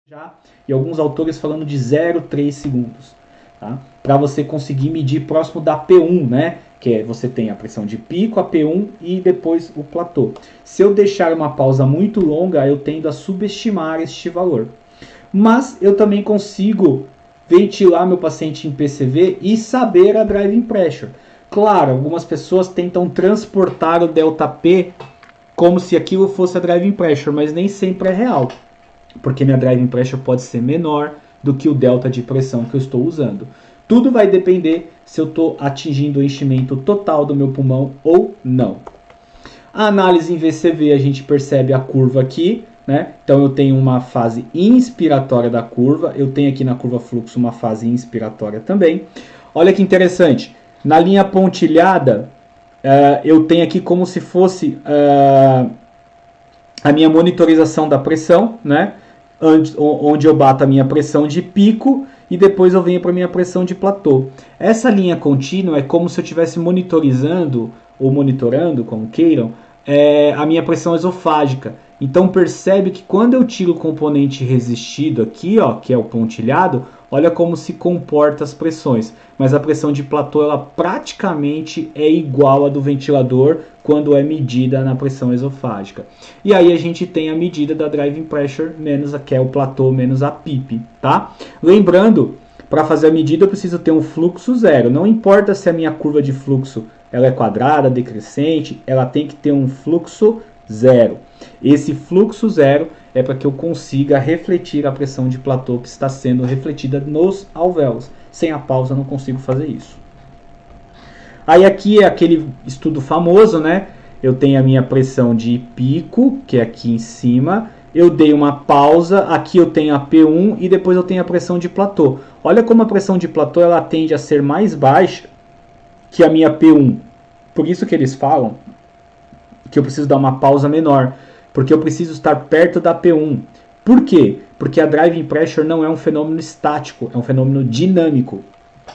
já, e alguns autores falando de 0,3 segundos, tá? Para você conseguir medir próximo da P1, né? Que é, você tem a pressão de pico, a P1 e depois o platô. Se eu deixar uma pausa muito longa, eu tendo a subestimar este valor. Mas eu também consigo ventilar meu paciente em PCV e saber a driving pressure. Claro, algumas pessoas tentam transportar o ΔP como se aquilo fosse a driving pressure, mas nem sempre é real, porque minha driving pressure pode ser menor do que o delta de pressão que eu estou usando. Tudo vai depender se eu estou atingindo o enchimento total do meu pulmão ou não. A análise em VCV, a gente percebe a curva aqui, né? Então eu tenho uma fase inspiratória da curva, eu tenho aqui na curva fluxo uma fase inspiratória também. Olha que interessante, na linha pontilhada, eu tenho aqui como se fosse a minha monitorização da pressão, né? Onde eu bato a minha pressão de pico e depois eu venho para a minha pressão de platô. Essa linha contínua é como se eu estivesse monitorizando, ou monitorando, como queiram, a minha pressão esofágica. Então percebe que quando eu tiro o componente resistido aqui, ó, que é o pontilhado, olha como se comporta as pressões. Mas a pressão de platô ela praticamente é igual à do ventilador quando é medida na pressão esofágica. E aí a gente tem a medida da driving pressure menos a que é o platô menos a PIP, tá? Lembrando, para fazer a medida eu preciso ter um fluxo zero. Não importa se a minha curva de fluxo ela é quadrada, decrescente, ela tem que ter um fluxo zero. Esse fluxo zero é para que eu consiga refletir a pressão de platô que está sendo refletida nos alvéolos. Sem a pausa eu não consigo fazer isso. Aí aqui é aquele estudo famoso, né? Eu tenho a minha pressão de pico, que é aqui em cima. Eu dei uma pausa, aqui eu tenho a P1 e depois eu tenho a pressão de platô. Olha como a pressão de platô ela tende a ser mais baixa que a minha P1. Por isso que eles falam que eu preciso dar uma pausa menor, porque eu preciso estar perto da P1. Por quê? Porque a driving pressure não é um fenômeno estático, é um fenômeno dinâmico.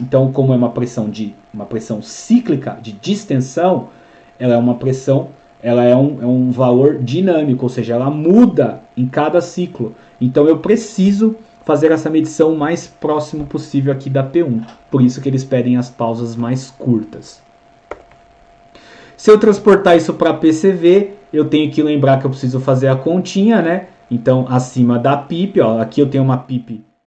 Então, como é uma pressão cíclica de distensão, ela é uma pressão, ela é um valor dinâmico, ou seja, ela muda em cada ciclo. Então, eu preciso fazer essa medição o mais próximo possível aqui da P1. Por isso que eles pedem as pausas mais curtas. Se eu transportar isso para PCV, eu tenho que lembrar que eu preciso fazer a continha, né? Então, acima da PIP, ó, aqui eu tenho uma PIP